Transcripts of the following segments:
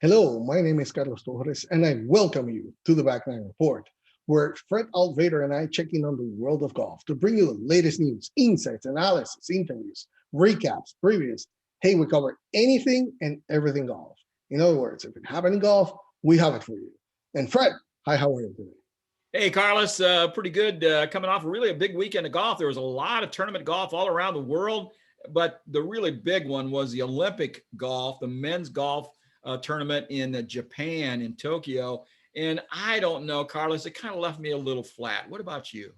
Hello, my name is Carlos Torres, and I welcome you to the Back Nine Report, where Fred Altvater and I check in on the world of golf to bring you the latest news, insights, analysis, interviews, recaps, previews. Hey, we cover anything and everything golf. In other words, if it happened in golf, we have it for you. And Fred, hi, how are you today? Hey, Carlos, pretty good. Coming off really a big weekend of golf. There was a lot of tournament golf all around the world, but the really big one was the Olympic golf, the men's golf tournament in Japan, in Tokyo. And I don't know, Carlos, it kind of left me a little flat. What about you?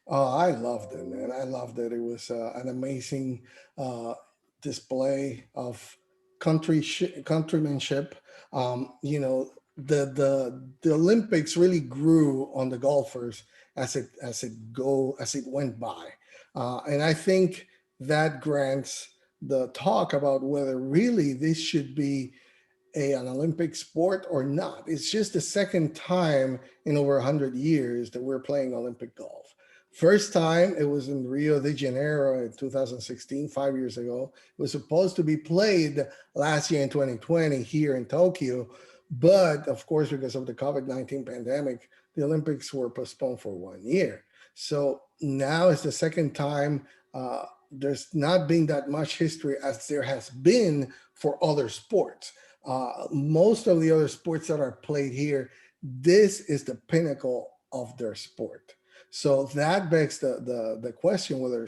Oh, I loved it, man. I loved it. It was an amazing uh, display of countrymanship. The Olympics really grew on the golfers as it went by, and I think that grants the talk about whether really this should be an Olympic sport or not. It's just the second time in over 100 years that we're playing Olympic golf. First time it was in Rio de Janeiro in 2016, 5 years ago. It was supposed to be played last year in 2020 here in Tokyo. But of course, because of the COVID-19 pandemic, the Olympics were postponed for 1 year. So now it's the second time. There's not been that much history as there has been for other sports. Most of the other sports that are played here, this is the pinnacle of their sport. So that begs the question whether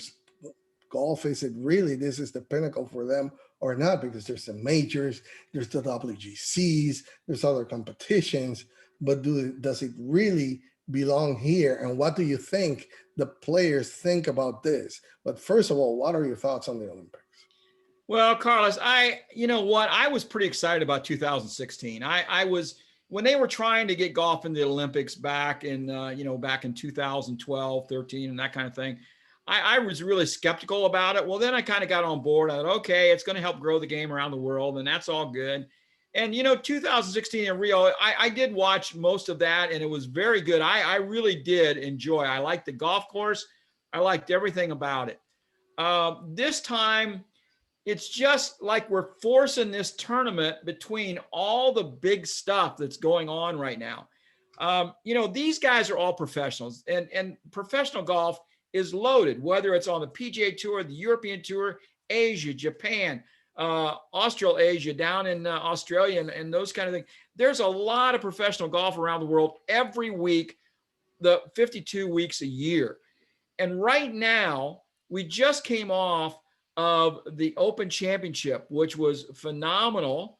golf is it really this is the pinnacle for them or not, because there's the majors, there's the WGCs, there's other competitions, but does it really belong here? And what do you think the players think about this? But first of all, what are your thoughts on the Olympics? Well, Carlos, you know what? I was pretty excited about 2016. I was, when they were trying to get golf in the Olympics back in, back in 2012, 13, and that kind of thing. I was really skeptical about it. Well, then I kind of got on board. I thought, okay, it's going to help grow the game around the world, and that's all good. And, 2016 in Rio, I did watch most of that, and it was very good. I really did enjoy. I liked the golf course. I liked everything about it. This time, it's just like we're forcing this tournament between all the big stuff that's going on right now. These guys are all professionals, and professional golf is loaded, whether it's on the PGA Tour, the European Tour, Asia, Japan, Australasia, down in Australia, and those kind of things. There's a lot of professional golf around the world every week, the 52 weeks a year. And right now, we just came off of the Open Championship, which was phenomenal.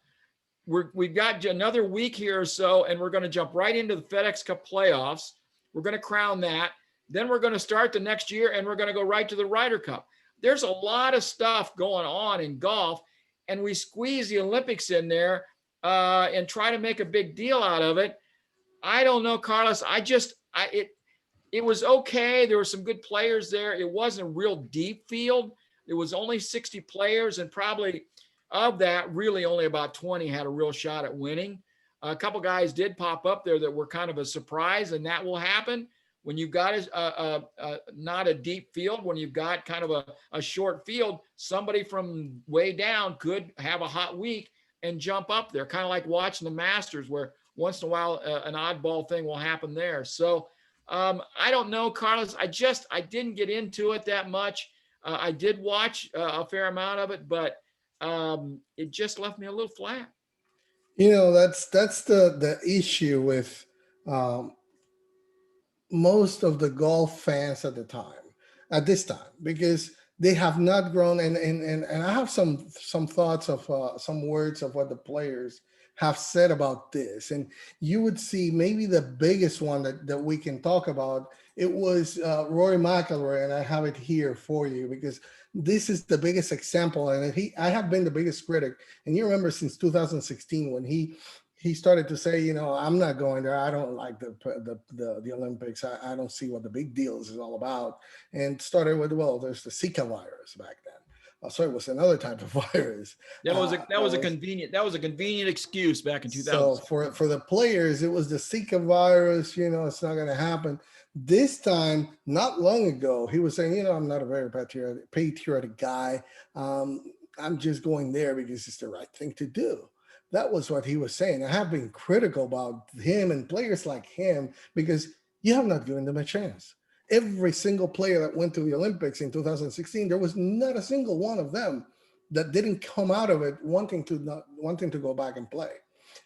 We've got another week here or so, and we're going to jump right into the FedEx Cup playoffs. We're going to crown that. Then we're going to start the next year, and we're going to go right to the Ryder Cup. There's a lot of stuff going on in golf, and we squeeze the Olympics in there and try to make a big deal out of it. I don't know, Carlos. It was okay. There were some good players there. It wasn't a real deep field. There was only 60 players, and probably of that, really only about 20 had a real shot at winning. A couple guys did pop up there that were kind of a surprise, and that will happen when you've got not a deep field. When you've got kind of a short field, somebody from way down could have a hot week and jump up there, kind of like watching the Masters, where once in a while an oddball thing will happen there. So I don't know, Carlos. I didn't get into it that much. I did watch a fair amount of it, but it just left me a little flat. That's the issue with um, most of the golf fans at this time, because they have not grown. And I have some thoughts of some words of what the players have said about this. And you would see maybe the biggest one that we can talk about. It was Rory Mcilroy, and I have it here for you because this is the biggest example. And I have been the biggest critic. And you remember since 2016 when he started to say, I'm not going there. I don't like the Olympics. I don't see what the big deal is all about. And started with, well, there's the Zika virus back then. So it was another type of virus. That was a convenient excuse back in 2000. So for the players, it was the Zika virus. It's not going to happen. This time, not long ago, he was saying, I'm not a very patriotic guy. I'm just going there because it's the right thing to do. That was what he was saying. I have been critical about him and players like him because you have not given them a chance. Every single player that went to the Olympics in 2016, there was not a single one of them that didn't come out of it wanting to go back and play.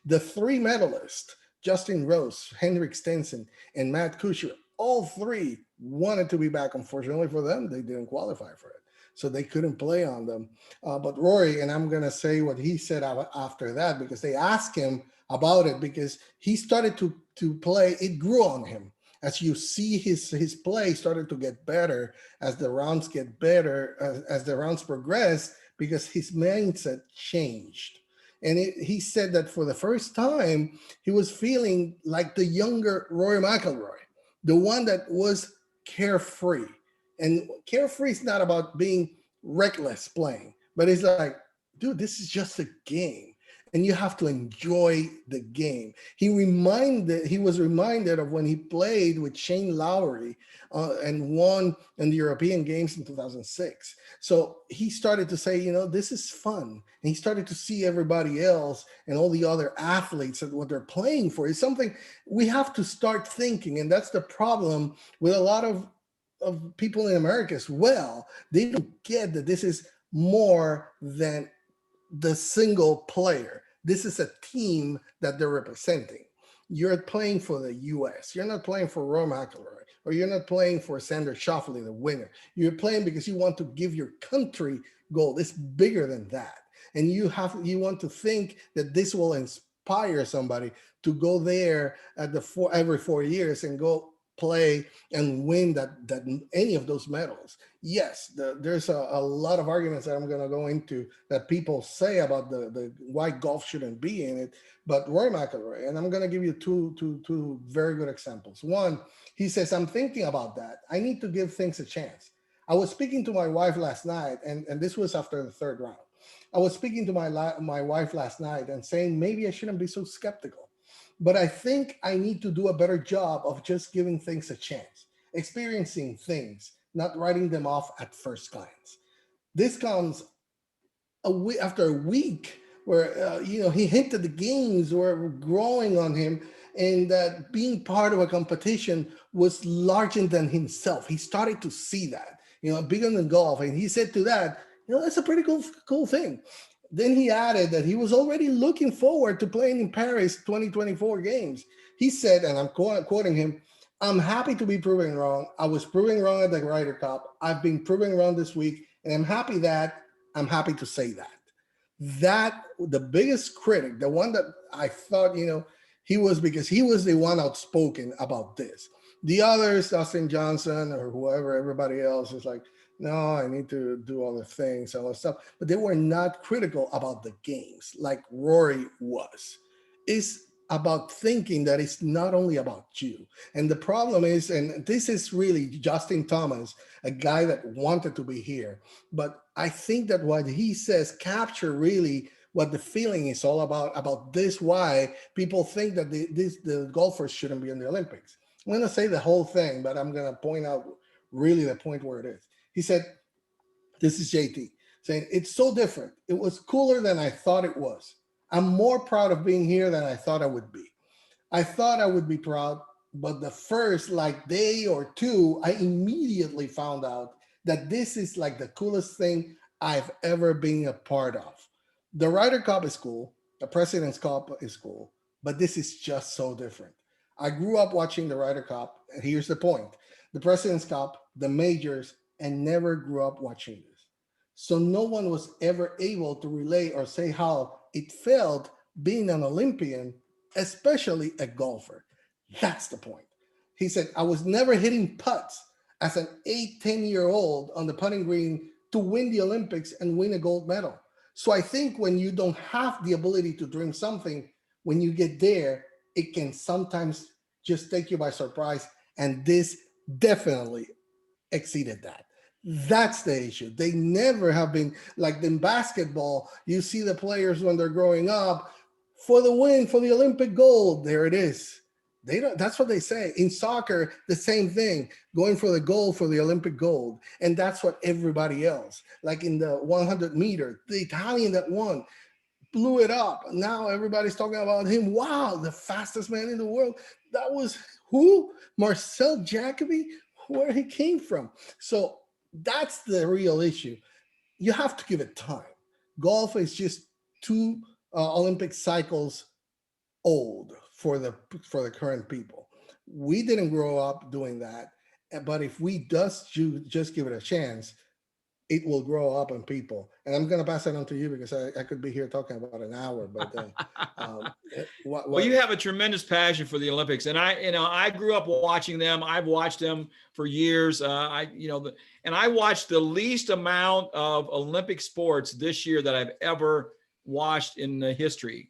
The three medalists, Justin Rose, Henrik Stenson, and Matt Kuchar, all three wanted to be back. Unfortunately for them, they didn't qualify for it. So they couldn't play on them. But Rory, and I'm going to say what he said after that, because they asked him about it, because he started to play. It grew on him. As you see his play started to get better as the rounds get better, as the rounds progress, because his mindset changed. And he said that for the first time, he was feeling like the younger Rory McIlroy, the one that was carefree. And carefree is not about being reckless playing, but it's like, dude, this is just a game. And you have to enjoy the game. He was reminded of when he played with Shane Lowry and won in the European Games in 2006. So he started to say, this is fun. And he started to see everybody else and all the other athletes and what they're playing for is something we have to start thinking. And that's the problem with a lot of people in America as well. They don't get that this is more than the single player. This is a team that they're representing. You're playing for the U.S. You're not playing for Rory McIlroy, or you're not playing for Xander Schauffele, the winner. You're playing because you want to give your country gold. It's bigger than that. And you want to think that this will inspire somebody to go there every 4 years and go play and win that any of those medals. Yes, there's a lot of arguments that I'm going to go into that people say about the why golf shouldn't be in it. But Rory McIlroy, and I'm going to give you two very good examples. One, he says, I'm thinking about that. I need to give things a chance. I was speaking to my wife last night, and this was after the third round. I was speaking to my wife last night and saying, maybe I shouldn't be so skeptical. But I think I need to do a better job of just giving things a chance, experiencing things, not writing them off at first glance. This comes after a week where he hinted the games were growing on him, and that being part of a competition was larger than himself. He started to see that, bigger than golf, and he said to that, that's a pretty cool thing. Then he added that he was already looking forward to playing in Paris 2024 games. He said, and I'm quoting him, I'm happy to be proven wrong. I was proven wrong at the Ryder Cup. I've been proven wrong this week, and I'm happy to say that. That, the biggest critic, the one that I thought, he was, because he was the one outspoken about this. The others, Dustin Johnson or whoever, everybody else is like, no, I need to do other things, all that stuff. But they were not critical about the games like Rory was. It's about thinking that it's not only about you. And the problem is, and this is really Justin Thomas, a guy that wanted to be here. But I think that what he says capture really what the feeling is all about this, why people think that the golfers shouldn't be in the Olympics. I'm going to say the whole thing, but I'm going to point out really the point where it is. He said, this is JT, saying, it's so different. It was cooler than I thought it was. I'm more proud of being here than I thought I would be. I thought I would be proud, but the first day or two, I immediately found out that this is like the coolest thing I've ever been a part of. The Ryder Cup is cool. The President's Cup is cool, but this is just so different. I grew up watching the Ryder Cup, and here's the point. The President's Cup, the majors, and never grew up watching this. So no one was ever able to relate or say how it felt being an Olympian, especially a golfer. That's the point. He said, I was never hitting putts as an 10-year-old on the putting green to win the Olympics and win a gold medal. So I think when you don't have the ability to dream something, when you get there, it can sometimes just take you by surprise. And this definitely exceeded that. That's the issue. They never have been like in basketball. You see the players when they're growing up for the win, for the Olympic gold. There it is. They don't. That's what they say. In soccer, the same thing, going for the gold, for the Olympic gold. And that's what everybody else, like in the 100 meter, the Italian that won, blew it up. Now everybody's talking about him. Wow, the fastest man in the world. That was who? Marcel Jacobi, where he came from. So that's the real issue. You have to give it time. Golf is just two Olympic cycles old for the current people. We didn't grow up doing that, but if we just give it a chance, it will grow up in people. And I'm going to pass it on to you because I could be here talking about an hour. But Well, you have a tremendous passion for the Olympics, and I grew up watching them. I've watched them for years. And I watched the least amount of Olympic sports this year that I've ever watched in the history.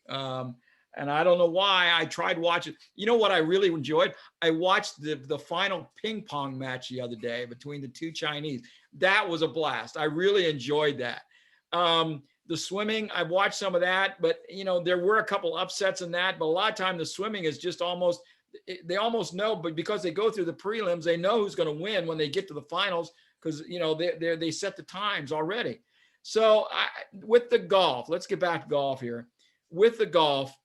And I don't know why. I tried watching. You know what I really enjoyed? I watched the final ping pong match the other day between the two Chinese. That was a blast. I really enjoyed that. The swimming, I've watched some of that, but there were a couple upsets in that. But a lot of time the swimming is just they almost know, but because they go through the prelims, they know who's going to win when they get to the finals because they set the times already. So with the golf, let's get back to golf here. With the golf.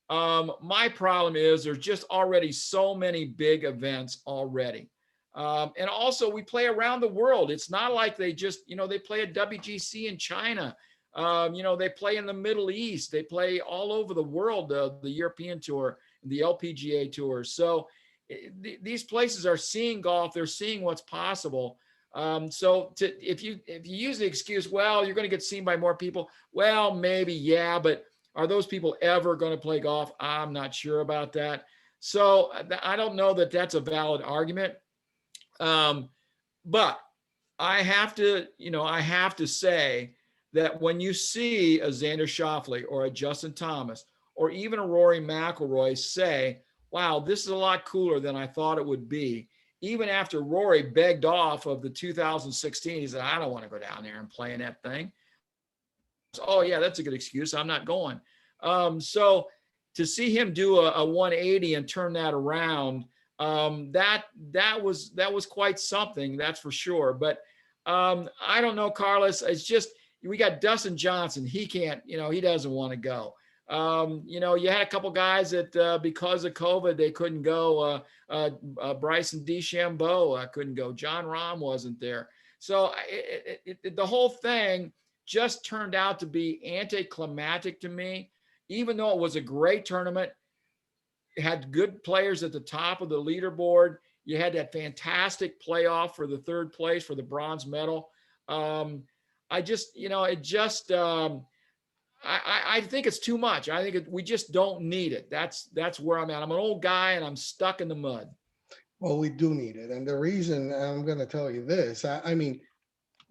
My problem is there's just already so many big events already. And also we play around the world. It's not like they just, they play at WGC in China. They play in the Middle East. They play all over the world, the European Tour, the LPGA Tour. So these places are seeing golf. They're seeing what's possible. If you use the excuse, well, you're going to get seen by more people. Well, maybe, yeah, but are those people ever going to play golf? I'm not sure about that. So I don't know that that's a valid argument. But I have to say that when you see a Xander Schauffele or a Justin Thomas or even a Rory McIlroy say, wow, this is a lot cooler than I thought it would be. Even after Rory begged off of the 2016, he said, I don't want to go down there and play in that thing. Oh yeah, that's a good excuse. I'm not going. So to see him do a 180 and turn that around, that was quite something, that's for sure. But I don't know, Carlos. It's just we got Dustin Johnson. He can't, he doesn't want to go. You had a couple guys that because of COVID they couldn't go. Bryson DeChambeau couldn't go. John Rahm wasn't there. So the whole thing just turned out to be anticlimactic to me, even though it was a great tournament. It had good players at the top of the leaderboard. You had that fantastic playoff for the third place for the bronze medal. I think it's too much. I think we just don't need it. That's where I'm at. I'm an old guy and I'm stuck in the mud. Well, we do need it. And the reason I'm going to tell you this, I mean,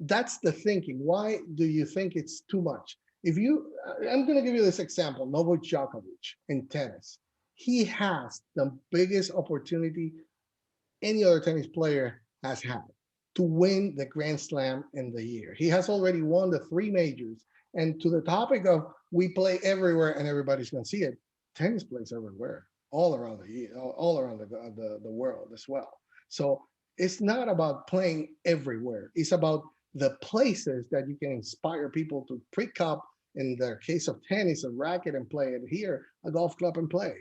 that's the thinking. Why do you think it's too much? I'm going to give you this example, Novak Djokovic in tennis. He has the biggest opportunity any other tennis player has had to win the Grand Slam in the year. He has already won the 3 majors. And to the topic of we play everywhere and everybody's going to see it, tennis plays everywhere, all around the world as well. So it's not about playing everywhere. It's about the places that you can inspire people to pick up, in the case of tennis, a racket and play it, here, a golf club and play.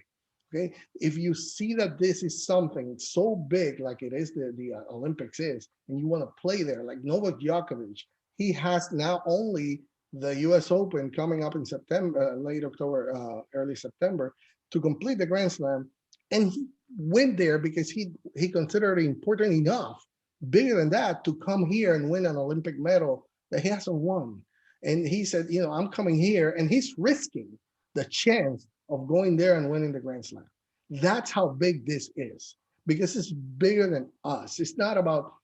Okay, if you see that this is something so big like it is the Olympics is, and you want to play there, like Novak Djokovic, he has not only the U.S. Open coming up in September, late October, early September, to complete the Grand Slam, and he went there because he considered it important enough, bigger than that, to come here and win an Olympic medal that he hasn't won. And he said, I'm coming here, and he's risking the chance of going there and winning the Grand Slam. That's how big this is, because it's bigger than us. It's not about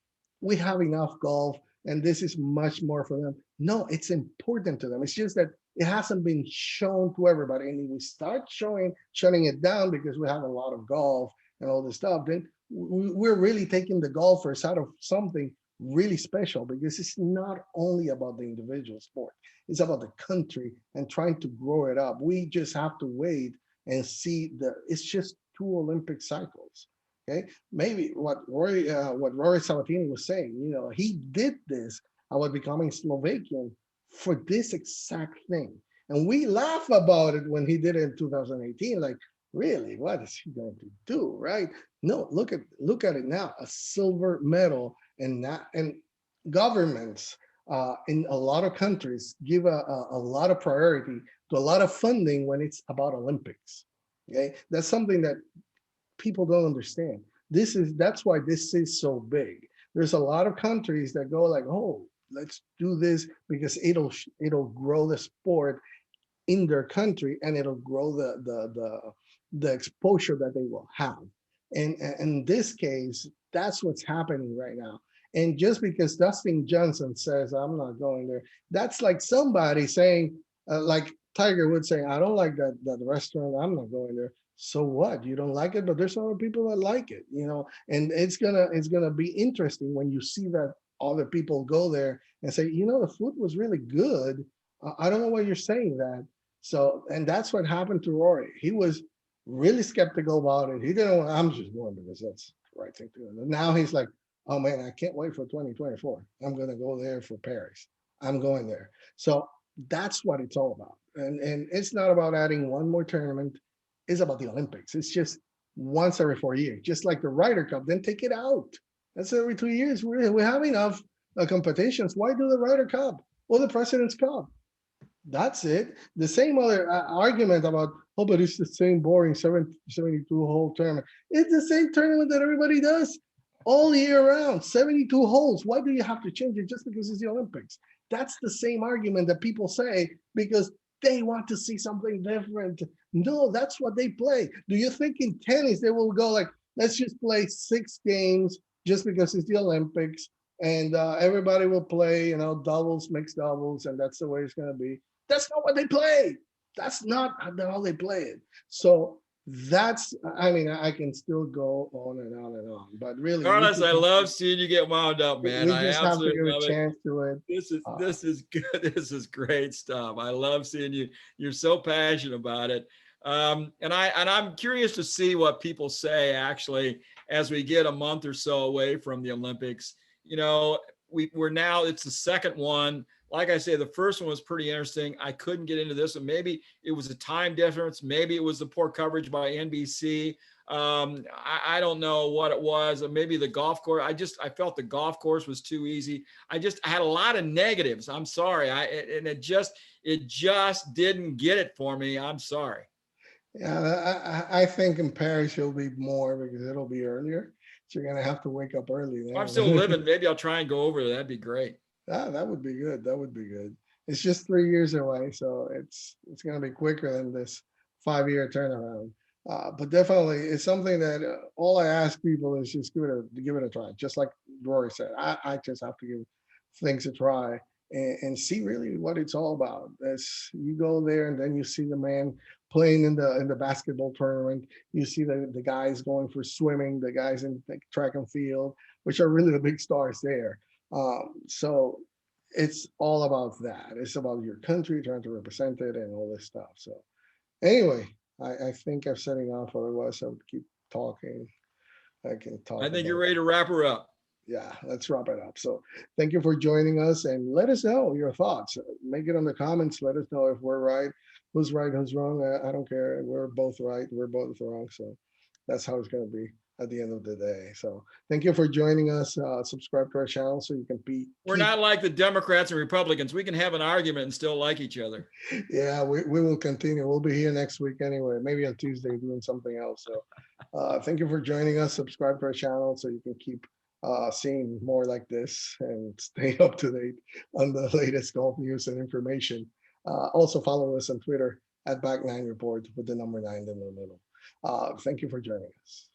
we have enough golf and this is much more for them. No, it's important to them. It's just that it hasn't been shown to everybody. And if we start shutting it down because we have a lot of golf and all this stuff, then we're really taking the golfers out of something really special, because it's not only about the individual sport, it's about the country and trying to grow it up. We just have to wait and see it's just 2 Olympic cycles. Okay, maybe what Rory Sabatini was saying, he did this about becoming Slovakian for this exact thing. And we laugh about it when he did it in 2018. Like, really, what is he going to do, right? No, look at it now, a silver medal, and not, and governments in a lot of countries give a lot of priority to a lot of funding when it's about Olympics. Okay, that's something that people don't understand. That's why this is so big. There's a lot of countries that go like, oh, let's do this because it'll grow the sport in their country, and it'll grow the exposure that they will have. And in this case, that's what's happening right now. And just because Dustin Johnson says I'm not going there, that's like somebody saying, like Tiger Woods saying, I don't like that restaurant, I'm not going there. So what? You don't like it, but there's other people that like it, you know. And it's gonna be interesting when you see that other people go there and say, you know, the food was really good. I don't know why you're saying that. So, and that's what happened to Rory. He was really skeptical about it. He didn't want, I'm just going because that's the right thing to do. And now he's like, oh man, I can't wait for 2024. I'm going to go there for Paris. I'm going there. So that's what it's all about. And it's not about adding one more tournament. It's about the Olympics. It's just once every 4 years, just like the Ryder Cup. Then take it out. That's every 2 years. We have enough competitions. Why do the Ryder Cup or the President's Cup? That's it. The same other argument about, oh, but it's the same boring 72 hole tournament. It's the same tournament that everybody does all year round, 72 holes. Why do you have to change it just because it's the Olympics? That's the same argument that people say because they want to see something different. No, that's what they play. Do you think in tennis they will go like, let's just play 6 games just because it's the Olympics, and everybody will play, you know, doubles, mixed doubles, and that's the way it's going to be? That's not what they play. That's not how they play it. So that's, I mean, I can still go on and on and on, but really, Carlos, I love seeing you get wound up, man. we I just have to absolutely give a love it. chance to it. This is good. This is great stuff. I love seeing you. You're so passionate about it. And I'm curious to see what people say actually as we get a month or so away from the Olympics. You know, we're now, it's the second one. Like I say, the first one was pretty interesting. I couldn't get into this one. Maybe it was a time difference. Maybe it was the poor coverage by NBC. I don't know what it was. Maybe the golf course. I felt the golf course was too easy. I had a lot of negatives. I'm sorry. It just didn't get it for me. I'm sorry. Yeah, I think in Paris you'll be more because it'll be earlier. So you're gonna have to wake up early there. I'm still living. Maybe I'll try and go over there. That'd be great. That would be good. That would be good. It's just 3 years away, so it's going to be quicker than this 5 year turnaround. But definitely, it's something that all I ask people is just give it a try. Just like Rory said, I just have to give things a try and see really what it's all about. As you go there and then you see the man playing in the basketball tournament, you see the guys going for swimming, the guys in track and field, which are really the big stars there. So it's all about that. It's about your country, trying to represent it and all this stuff. So anyway, I think I'm setting off. Otherwise, I would keep talking. I can talk. I think you're ready to wrap her up. Yeah, let's wrap it up. So thank you for joining us, and let us know your thoughts. Make it on the comments. Let us know if we're right, who's wrong. I don't care. We're both right. We're both wrong. So that's how it's going to be at the end of the day. So thank you for joining us. Subscribe to our channel so you can be. We're not like the Democrats and Republicans. We can have an argument and still like each other. Yeah, we will continue. We'll be here next week anyway, maybe on Tuesday doing something else. So thank you for joining us. Subscribe to our channel so you can keep seeing more like this and stay up to date on the latest golf news and information. Also follow us on Twitter at Back9Report with the number 9 in the middle. Thank you for joining us.